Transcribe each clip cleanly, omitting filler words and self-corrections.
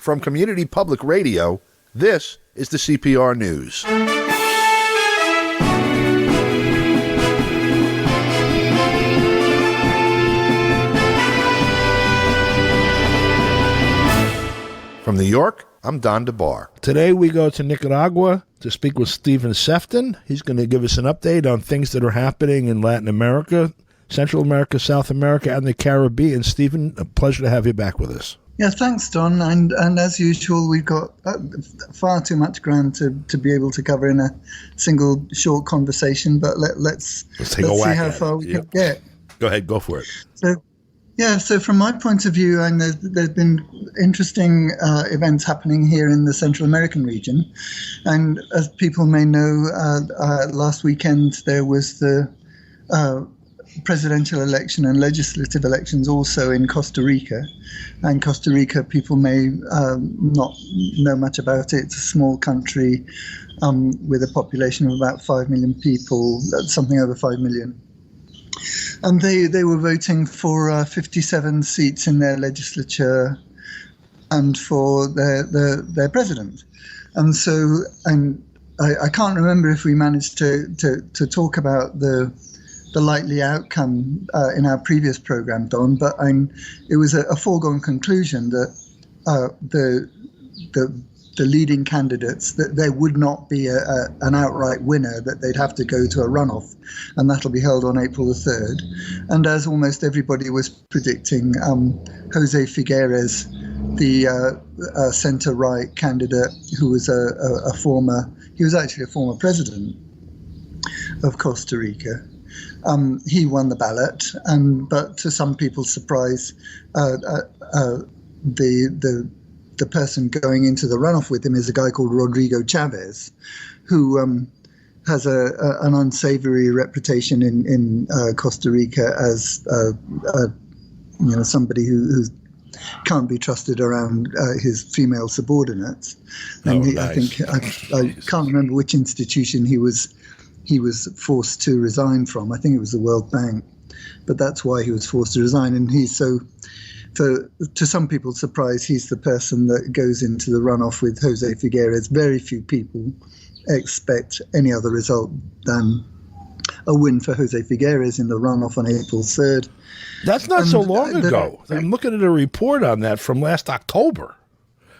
From Community Public Radio, this is the CPR News. From New York, I'm Don DeBar. Today we go to Nicaragua to speak with Stephen Sefton. He's going to give us an update on things that are happening in Latin America, Central America, South America, and the Caribbean. Stephen, a pleasure to have you back with us. Yeah, thanks, Don. And as usual, we've got far too much ground to be able to cover in a single short conversation. But let's see how far we can get. Go ahead, go for it. So from my point of view, and there's been interesting events happening here in the Central American region. And as people may know, last weekend there was the presidential election and legislative elections also in Costa Rica. And Costa Rica, people may not know much about it. It's a small country with a population of about 5 million people, something over 5 million. And they were voting for 57 seats in their legislature and for their president. And so, and I can't remember if we managed to talk about the likely outcome in our previous program, Don, but it was a foregone conclusion that the leading candidates, that there would not be an outright winner, that they'd have to go to a runoff, and that'll be held on April the 3rd. And as almost everybody was predicting, Jose Figueres, the centre-right candidate, who was he was actually a former president of Costa Rica, he won the ballot, but to some people's surprise, the person going into the runoff with him is a guy called Rodrigo Chavez, who has an unsavory reputation in Costa Rica as somebody who can't be trusted around his female subordinates. And nice. I can't remember which institution he was forced to resign from. I think it was the World Bank, but that's why he was forced to resign. And to some people's surprise, he's the person that goes into the runoff with Jose Figueres. Very few people expect any other result than a win for Jose Figueres in the runoff on April 3rd. That's not so long ago. I'm looking at a report on that from last October.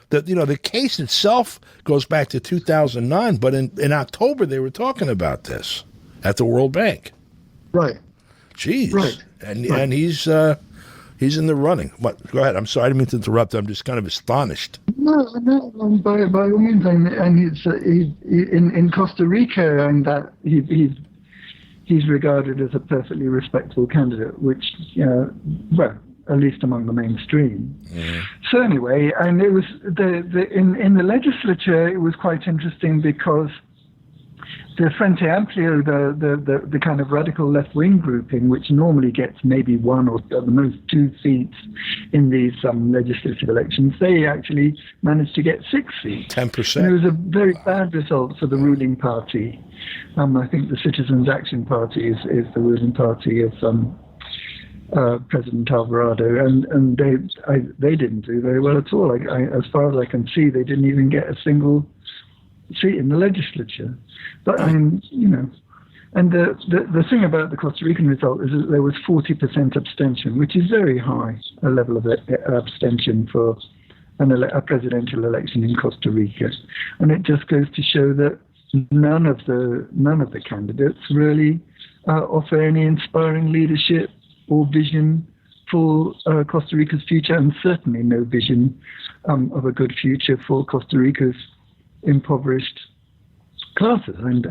That, the case itself goes back to 2009, but in October they were talking about this at the World Bank. Right. Jeez. Right. And he's in the running. What? Go ahead. I'm sorry, I didn't mean to interrupt. I'm just kind of astonished. No, by all means, and he's in Costa Rica, and that he's regarded as a perfectly respectable candidate, which at least among the mainstream. Mm-hmm. So anyway, and it was in the legislature, it was quite interesting because the Frente Amplio, the kind of radical left-wing grouping, which normally gets maybe one or at the most 2 seats in these legislative elections, they actually managed to get 6 seats. 10%. And it was a very bad result for the ruling party. I think the Citizens Action Party is the ruling party of President Alvarado, and they didn't do very well at all. As far as I can see, they didn't even get a single seat in the legislature. But and the thing about the Costa Rican result is that there was 40% abstention, which is very high, a level of abstention for a presidential election in Costa Rica. And it just goes to show that none of the candidates really offer any inspiring leadership or vision for Costa Rica's future, and certainly no vision of a good future for Costa Rica's impoverished classes. And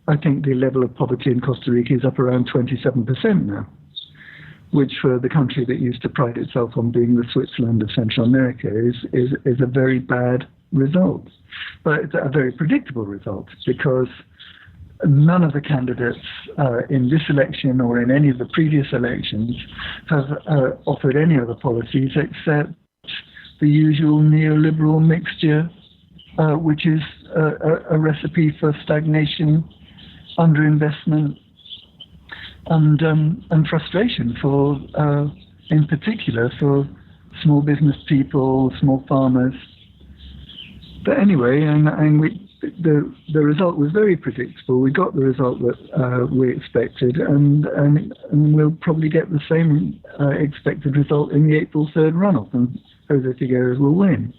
I think the level of poverty in Costa Rica is up around 27% now, which for the country that used to pride itself on being the Switzerland of Central America is a very bad result. But it's a very predictable result, because none of the candidates in this election or in any of the previous elections have offered any other policies except the usual neoliberal mixture, which is a recipe for stagnation, underinvestment, and frustration for, in particular, for small business people, small farmers. But anyway, the result was very predictable. We got the result that we expected, and we'll probably get the same expected result in the April 3rd runoff, and Jose Figueres will win.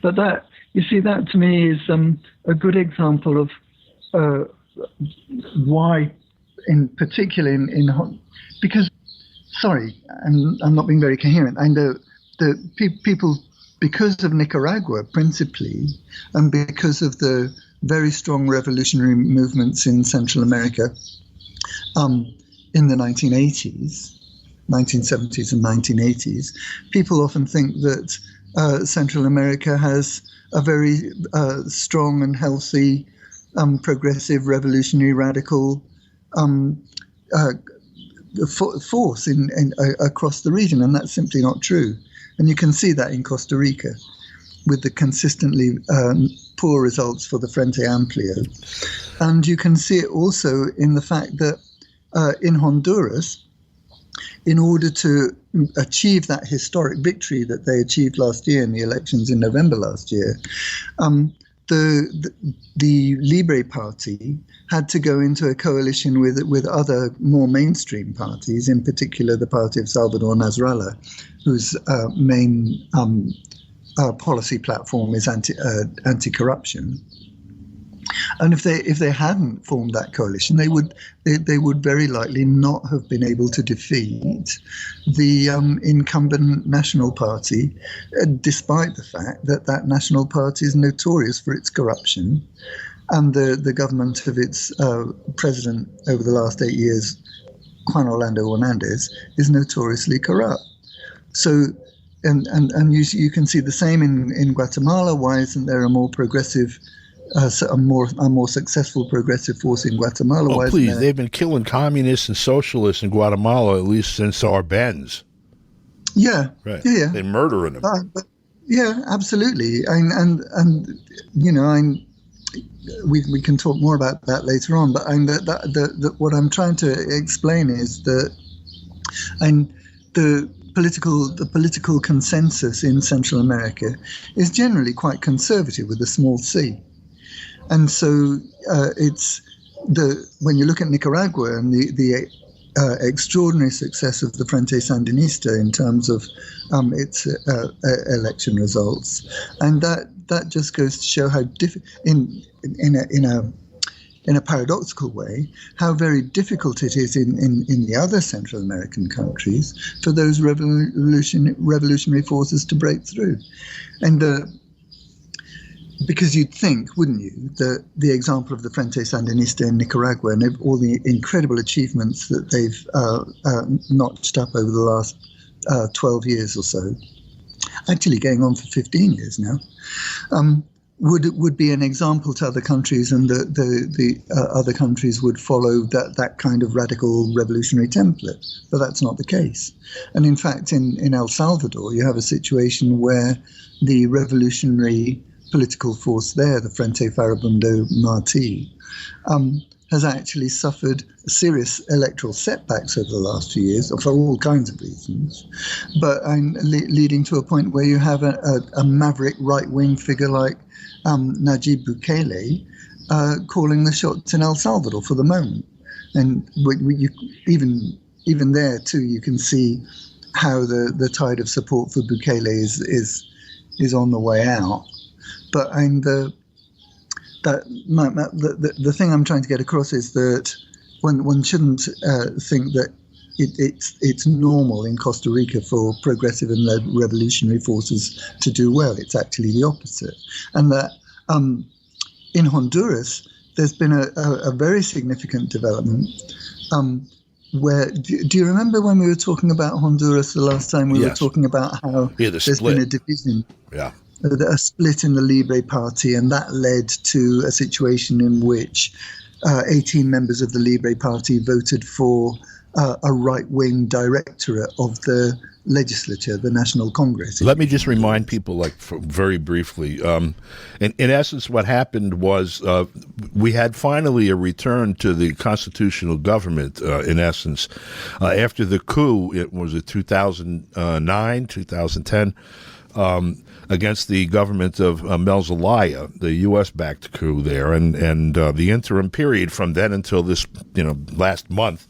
But that to me is a good example of why, in particular, because, sorry, I'm not being very coherent. And the people, because of Nicaragua principally, and because of the very strong revolutionary movements in Central America in the 1970s and 1980s, people often think that Central America has a very strong and healthy, progressive, revolutionary, radical force across the region, and that's simply not true. And you can see that in Costa Rica with the consistently poor results for the Frente Amplio. And you can see it also in the fact that in Honduras, in order to achieve that historic victory that they achieved last year in the elections in November last year, the Libre Party had to go into a coalition with other more mainstream parties, in particular the party of Salvador Nasrallah, whose main policy platform is anti-corruption. And if they hadn't formed that coalition, they would very likely not have been able to defeat the incumbent National Party, despite the fact that National Party is notorious for its corruption, and the government of its president over the last 8 years, Juan Orlando Hernandez, is notoriously corrupt. So, and you can see the same in Guatemala. Why isn't there a more progressive? A more successful progressive force in Guatemala. Oh, please! They've been killing communists and socialists in Guatemala at least since Arbenz. Yeah, right. Yeah. They're murdering them. Yeah, absolutely. And you know, we can talk more about that later on. But what I'm trying to explain is that, the political consensus in Central America is generally quite conservative with a small c. And so when you look at Nicaragua and the extraordinary success of the Frente Sandinista in terms of its election results, and that just goes to show how in a paradoxical way, how very difficult it is in the other Central American countries for those revolutionary forces to break through. And because you'd think, wouldn't you, that the example of the Frente Sandinista in Nicaragua and all the incredible achievements that they've notched up over the last 12 years or so, actually going on for 15 years now, would be an example to other countries, and the other countries would follow that kind of radical revolutionary template. But that's not the case. And in fact, in El Salvador, you have a situation where the revolutionary political force there, the Frente Farabundo Martí, has actually suffered serious electoral setbacks over the last few years for all kinds of reasons, but leading to a point where you have a maverick right-wing figure like Nayib Bukele calling the shots in El Salvador for the moment. And even there too, you can see how the tide of support for Bukele is on the way out. But the thing I'm trying to get across is that one shouldn't think that it's normal in Costa Rica for progressive and revolutionary forces to do well. It's actually the opposite. And that in Honduras, there's been a very significant development where, do you remember when we were talking about Honduras the last time? We were talking about how there's been a division. Yeah. A split in the Libre Party, and that led to a situation in which 18 members of the Libre Party voted for a right-wing directorate of the legislature, the National Congress. Let me just remind people, very briefly. In essence, what happened was we had finally a return to the constitutional government. In essence, after the coup, it was 2009, 2010. Against the government of Mel Zelaya, the U.S.-backed coup there, and the interim period from then until this, last month,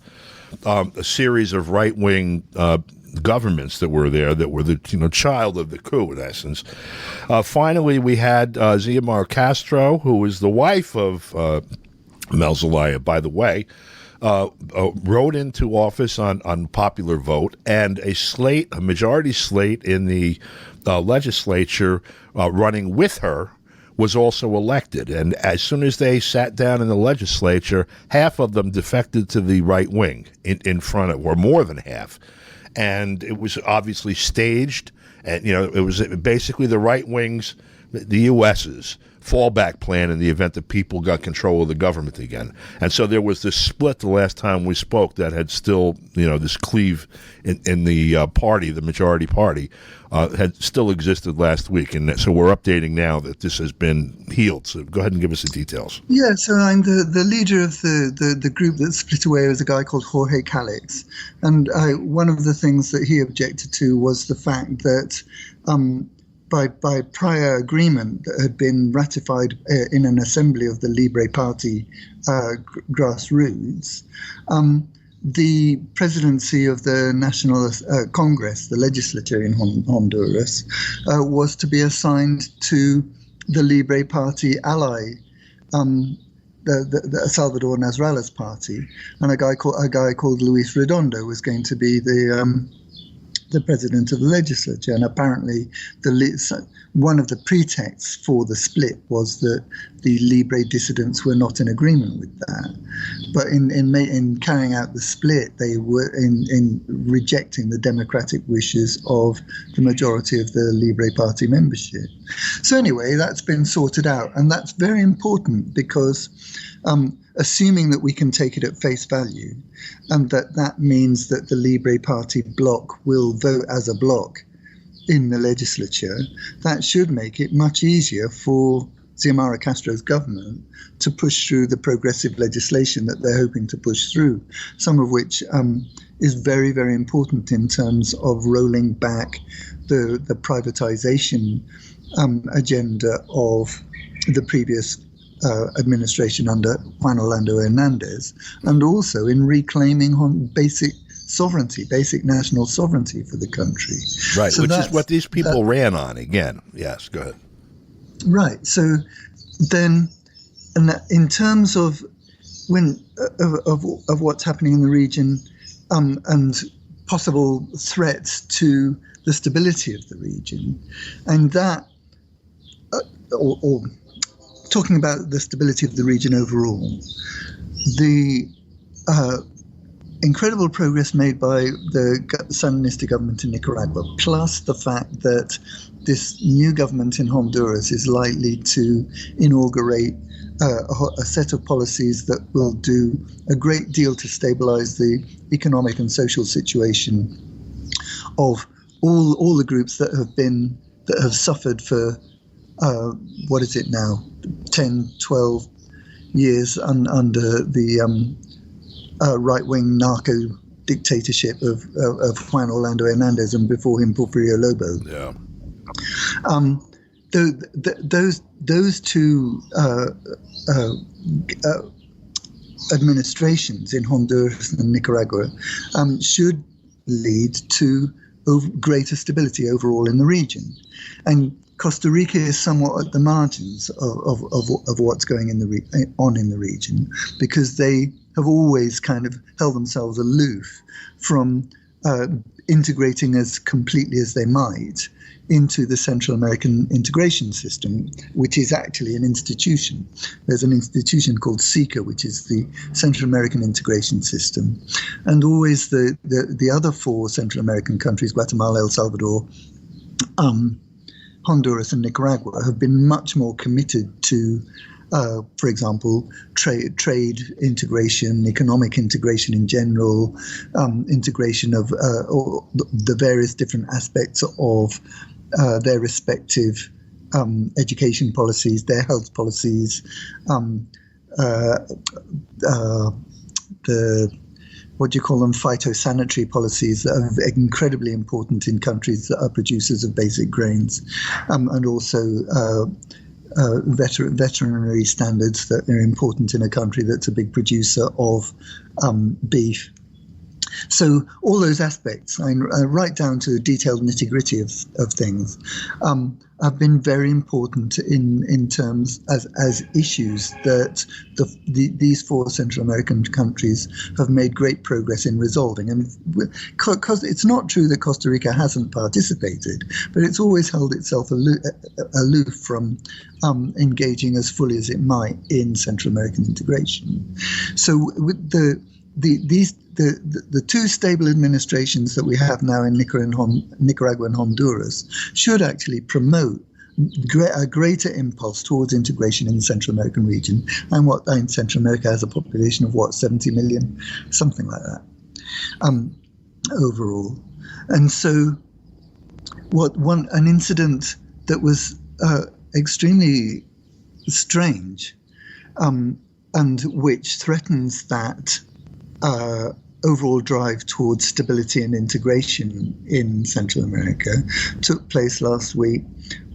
a series of right-wing governments that were there that were the child of the coup, in essence. Finally, we had Xiomara Castro, who was the wife of Mel Zelaya, by the way, rode into office on popular vote, and a majority slate in the legislature running with her was also elected. And as soon as they sat down in the legislature, half of them defected to the right wing in front of, or more than half. And it was obviously staged, and it was basically the right wing's, the U.S.'s fallback plan in the event that people got control of the government again. And so there was this split the last time we spoke that had still, this cleave in the party, the majority party, had still existed last week. And so we're updating now that this has been healed. So go ahead and give us the details. Yeah, so I'm the leader of the group that split away was a guy called Jorge Calix. And one of the things that he objected to was the fact that by prior agreement that had been ratified in an assembly of the Libre Party grassroots, the presidency of the National Congress, the legislature in Honduras, was to be assigned to the Libre Party ally, the Salvador Nasrallas party, and a guy called Luis Redondo was going to be the president of the legislature. And apparently one of the pretexts for the split was that the Libre dissidents were not in agreement with that. But in carrying out the split, they were in rejecting the democratic wishes of the majority of the Libre Party membership. So anyway, that's been sorted out, and that's very important because assuming that we can take it at face value, and that means that the Libre Party bloc will vote as a bloc in the legislature, that should make it much easier for Xiomara Castro's government to push through the progressive legislation that they're hoping to push through, some of which is very, very important in terms of rolling back the privatization agenda of the previous administration under Juan Orlando Hernandez, and also in reclaiming basic sovereignty, basic national sovereignty for the country. Right, so which is what these people ran on again. Yes, go ahead. Right. So then, in terms of of what's happening in the region and possible threats to the stability of the region, and that, or talking about the stability of the region overall, the incredible progress made by the Sandinista government in Nicaragua, plus the fact that this new government in Honduras is likely to inaugurate a set of policies that will do a great deal to stabilize the economic and social situation of all the groups that have suffered for what is it now, 10, 12 years under the right-wing narco dictatorship of Juan Orlando Hernandez, and before him Porfirio Lobo. Yeah. Those two administrations in Honduras and Nicaragua should lead to greater stability overall in the region. And Costa Rica is somewhat at the margins of what's going on in the region, because they have always kind of held themselves aloof from integrating as completely as they might into the Central American integration system, which is actually an institution. There's an institution called CICA, which is the Central American integration system. And always the other four Central American countries, Guatemala, El Salvador, Honduras and Nicaragua, have been much more committed to for example, trade integration, economic integration in general, integration of all the various different aspects of their respective education policies, their health policies, the what do you call them, phytosanitary policies that are incredibly important in countries that are producers of basic grains, and also veterinary standards that are important in a country that's a big producer of beef. So all those aspects, right down to the detailed nitty-gritty of things, have been very important in terms as issues that these four Central American countries have made great progress in resolving. And because it's not true that Costa Rica hasn't participated, but it's always held itself aloof from engaging as fully as it might in Central American integration. So with the two stable administrations that we have now in Nicaragua and Honduras should actually promote a greater impulse towards integration in the Central American region. And Central America has a population of 70 million, something like that, overall. And so, an incident that was extremely strange, and which threatens that overall drive towards stability and integration in Central America, took place last week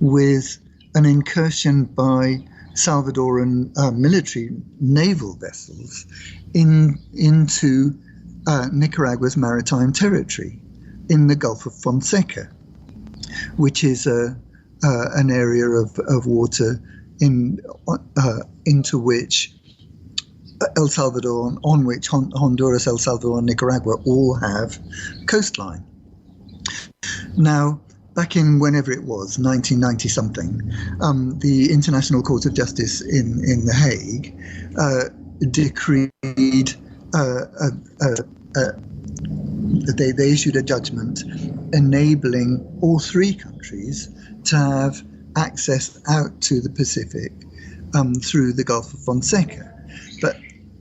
with an incursion by Salvadoran military naval vessels into Nicaragua's maritime territory in the Gulf of Fonseca, which is an area of water into which El Salvador, on which Honduras, El Salvador, and Nicaragua all have coastline. Now, back in whenever it was, 1990-something, the International Court of Justice in The Hague decreed, they issued a judgment enabling all three countries to have access out to the Pacific through the Gulf of Fonseca. But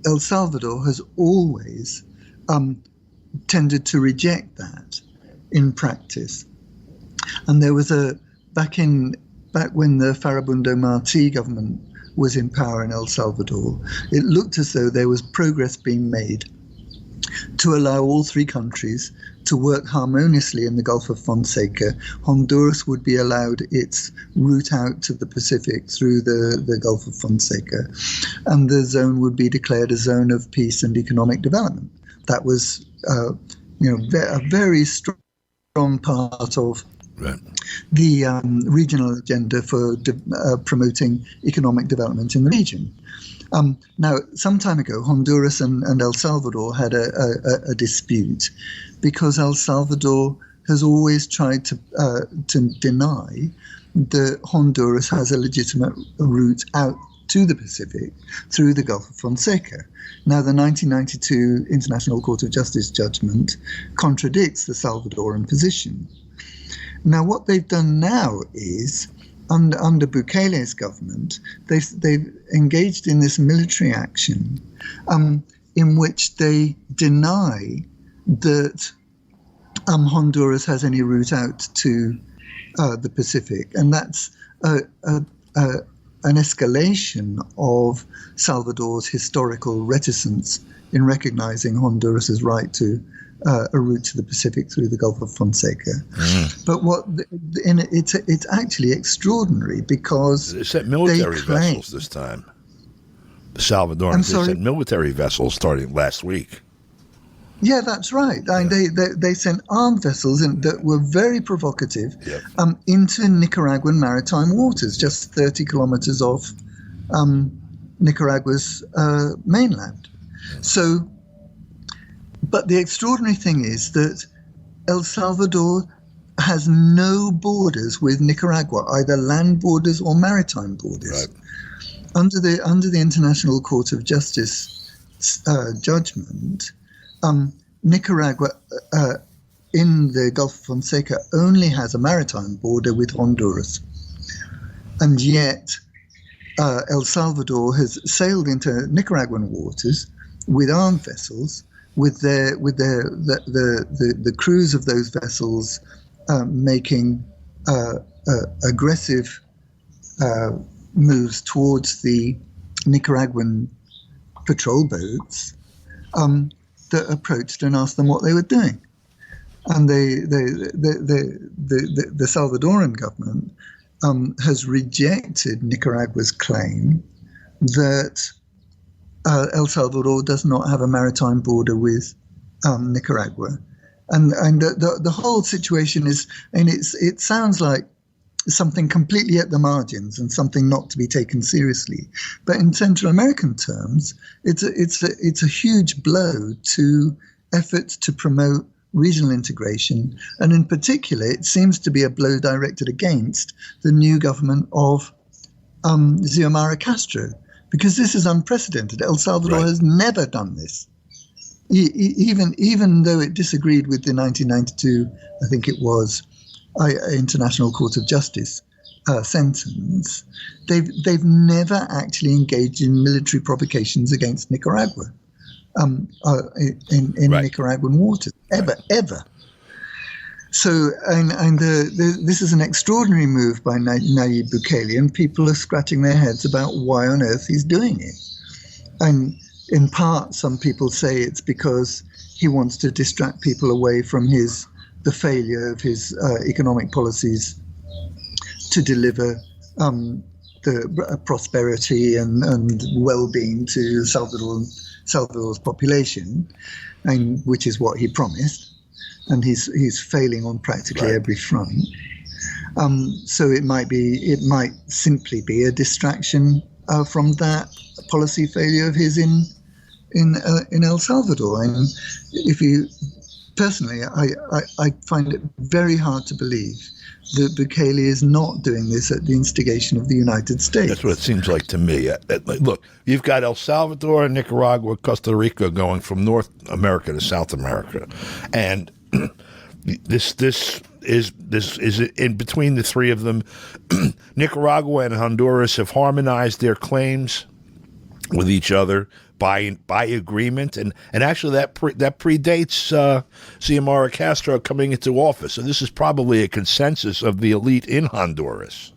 El Salvador has always tended to reject that in practice. And there was back when the Farabundo Martí government was in power in El Salvador, it looked as though there was progress being made to allow all three countries to work harmoniously in the Gulf of Fonseca. Honduras would be allowed its route out to the Pacific through the Gulf of Fonseca, and the zone would be declared a zone of peace and economic development. That was, a very strong part of the regional agenda for promoting economic development in the region. Now, some time ago, Honduras and El Salvador had a dispute because El Salvador has always tried to deny that Honduras has a legitimate route out to the Pacific through the Gulf of Fonseca. Now, the 1992 International Court of Justice judgment contradicts the Salvadoran position. Now, what they've done now is, under Bukele's government, they've engaged in this military action in which they deny that Honduras has any route out to the Pacific. And that's an escalation of Salvador's historical reticence in recognizing Honduras's right to a route to the Pacific through the Gulf of Fonseca. But it's actually extraordinary because they sent military vessels this time. The Salvadorans sent military vessels starting last week. Yeah, that's right. Yeah. They sent armed vessels that were very provocative into Nicaraguan maritime waters, just 30 kilometers off Nicaragua's mainland. So, but the extraordinary thing is that El Salvador has no borders with Nicaragua, either land borders or maritime borders. Right. Under the International Court of Justice judgment, Nicaragua in the Gulf of Fonseca only has a maritime border with Honduras, and yet El Salvador has sailed into Nicaraguan waters with armed vessels, with the crews of those vessels making aggressive moves towards the Nicaraguan patrol boats that approached and asked them what they were doing. And the Salvadoran government has rejected Nicaragua's claim that El Salvador does not have a maritime border with Nicaragua, and the whole situation is, and it sounds like something completely at the margins and something not to be taken seriously, but in Central American terms, it's a huge blow to efforts to promote regional integration, and in particular, it seems to be a blow directed against the new government of Xiomara Castro, because this is unprecedented. El Salvador has never done this. Even though it disagreed with the 1992, I think it was, International Court of Justice sentence, they've never actually engaged in military provocations against Nicaragua in Nicaraguan waters, ever. So, this is an extraordinary move by Nayib Bukele, and people are scratching their heads about why on earth he's doing it. And in part, some people say it's because he wants to distract people away from the failure of his economic policies to deliver the prosperity and well-being to Salvador's population, and which is what he promised. And he's failing on practically every front. So it might simply be a distraction from that policy failure of his in El Salvador. And personally, I find it very hard to believe that Bukele is not doing this at the instigation of the United States. That's what it seems like to me. Look, you've got El Salvador, Nicaragua, Costa Rica going from North America to South America, and this is in between the three of them. Nicaragua and Honduras have harmonized their claims with each other by agreement, and actually that predates Xiomara Castro coming into office. So this is probably a consensus of the elite in Honduras.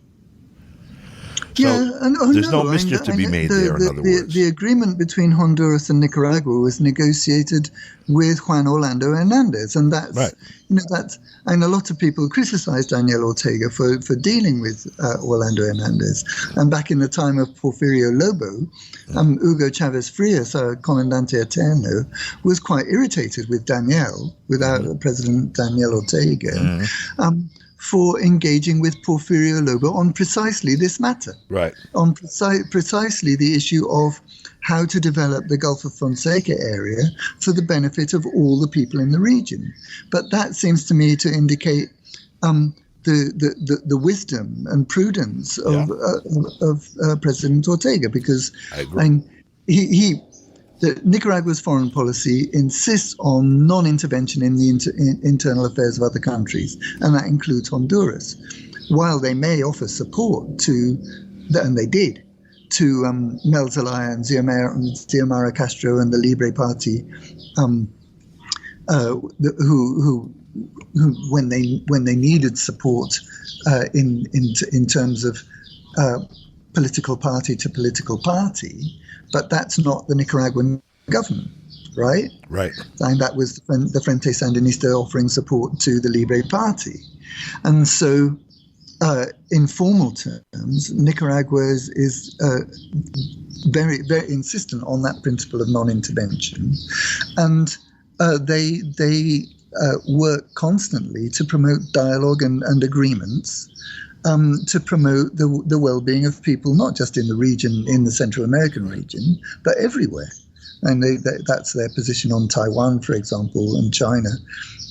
So there's no mischief to be made there, in other words. The agreement between Honduras and Nicaragua was negotiated with Juan Orlando Hernandez, and and a lot of people criticized Daniel Ortega for dealing with Orlando Hernandez. And back in the time of Porfirio Lobo, Hugo Chavez Frias, Comandante Eterno, was quite irritated with President Daniel Ortega. For engaging with Porfirio Lobo on precisely this matter. Right. On precisely the issue of how to develop the Gulf of Fonseca area for the benefit of all the people in the region. But that seems to me to indicate the wisdom and prudence of President Ortega, because Nicaragua's foreign policy insists on non-intervention in the internal affairs of other countries, and that includes Honduras. While they may offer support to, and they did, to Mel Zelaya and Xiomara Castro and the Libre Party, who when they needed support in terms of political party to political party. But that's not the Nicaraguan government, right? Right. And that was the Frente Sandinista offering support to the Libre Party. And so, in formal terms, Nicaragua is very, very insistent on that principle of non-intervention. And they work constantly to promote dialogue and agreements, to promote the well-being of people, not just in the region, in the Central American region, but everywhere. And that's their position on Taiwan, for example, and China.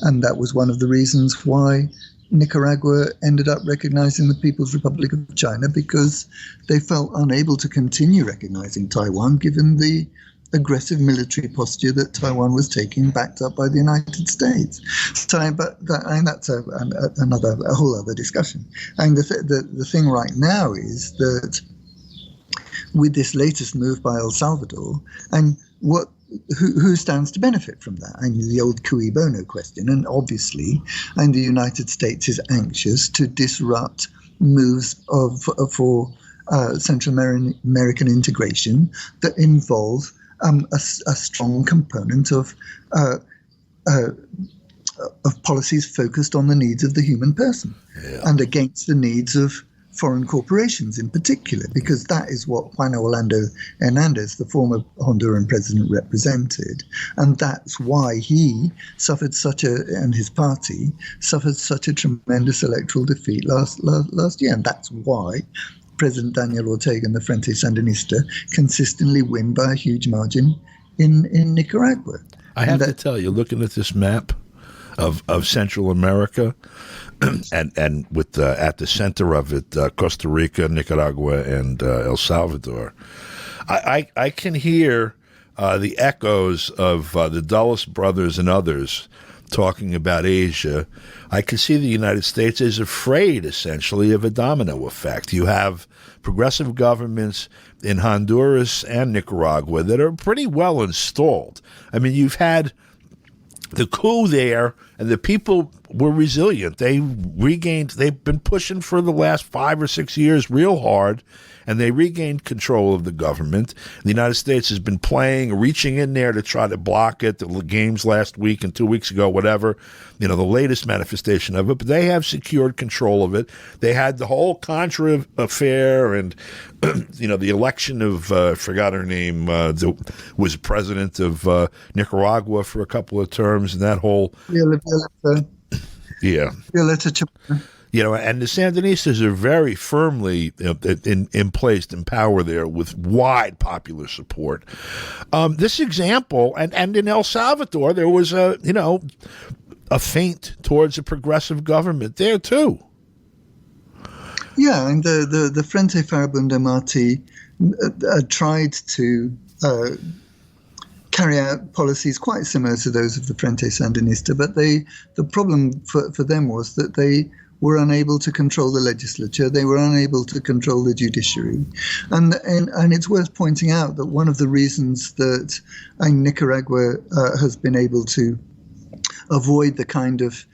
And that was one of the reasons why Nicaragua ended up recognizing the People's Republic of China, because they felt unable to continue recognizing Taiwan given the aggressive military posture that Taiwan was taking, backed up by the United States. So, that's a whole other discussion. And the thing right now is that with this latest move by El Salvador, and who stands to benefit from that? And the old cui bono question. And obviously, and the United States is anxious to disrupt moves for Central American integration that involve a strong component of policies focused on the needs of the human person and against the needs of foreign corporations in particular, because that is what Juan Orlando Hernandez, the former Honduran president, represented. And that's why he suffered and his party suffered such a tremendous electoral defeat last year. And that's why President Daniel Ortega and the Frente Sandinista consistently win by a huge margin in Nicaragua. I have to tell you, looking at this map of Central America, and with at the center of it, Costa Rica, Nicaragua, and El Salvador, I can hear the echoes of the Dulles brothers and others talking about Asia. I can see the United States is afraid, essentially, of a domino effect. You have progressive governments in Honduras and Nicaragua that are pretty well installed. I mean, you've had the coup there, and the people were resilient. They've been pushing for the last 5 or 6 years real hard, and they regained control of the government. The United States has been reaching in there to try to block it. The games last week and 2 weeks ago, whatever, the latest manifestation of it, but they have secured control of it. They had the whole Contra affair and, the election of, I forgot her name, was president of Nicaragua for a couple of terms, and that whole... Violeta Chamorro. And the Sandinistas are very firmly in place, in power there with wide popular support. This example, and in El Salvador, there was a feint towards a progressive government there too. Yeah, and the Frente Farabundo Martí tried to carry out policies quite similar to those of the Frente Sandinista, but the problem for them was that they were unable to control the legislature. They were unable to control the judiciary. And it's worth pointing out that one of the reasons that Nicaragua has been able to avoid the kind of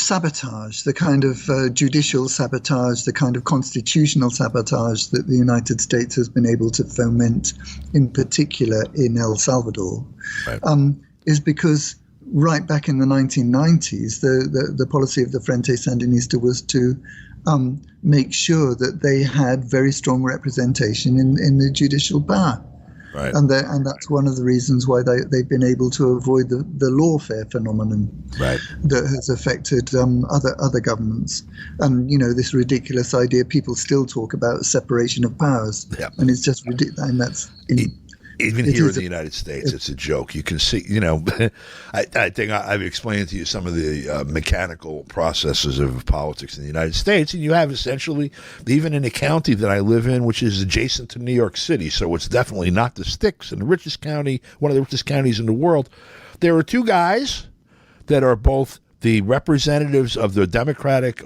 sabotage, the kind of judicial sabotage, the kind of constitutional sabotage that the United States has been able to foment, in particular in El Salvador, right, is because right back in the 1990s, the policy of the Frente Sandinista was to make sure that they had very strong representation in the judicial power. Right. And that's one of the reasons why they've been able to avoid the lawfare phenomenon, right, that has affected other governments. And, this ridiculous idea, people still talk about separation of powers. Yep. And it's just ridiculous. And that's... Even here in the United States, it's a joke. You can see, I think I've explained to you some of the mechanical processes of politics in the United States, and you have essentially, even in a county that I live in, which is adjacent to New York City, so it's definitely not the sticks, in the richest county, one of the richest counties in the world, there are two guys that are both the representatives of the Democratic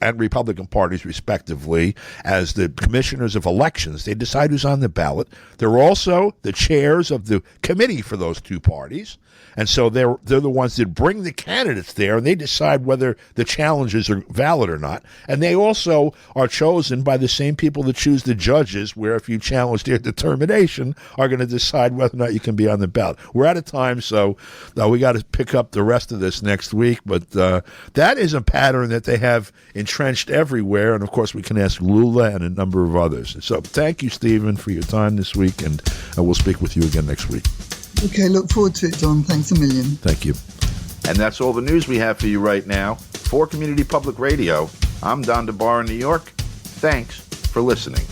and Republican parties, respectively, as the commissioners of elections. They decide who's on the ballot. They're also the chairs of the committee for those two parties. And so they're the ones that bring the candidates there, and they decide whether the challenges are valid or not. And they also are chosen by the same people that choose the judges, where if you challenge their determination, are going to decide whether or not you can be on the ballot. We're out of time, so we got to pick up the rest of this next week. But that is a pattern that they have entrenched everywhere. And, of course, we can ask Lula and a number of others. So thank you, Stephen, for your time this week, and we'll speak with you again next week. Okay, look forward to it, Don. Thanks a million. Thank you. And that's all the news we have for you right now. For Community Public Radio, I'm Don DeBar in New York. Thanks for listening.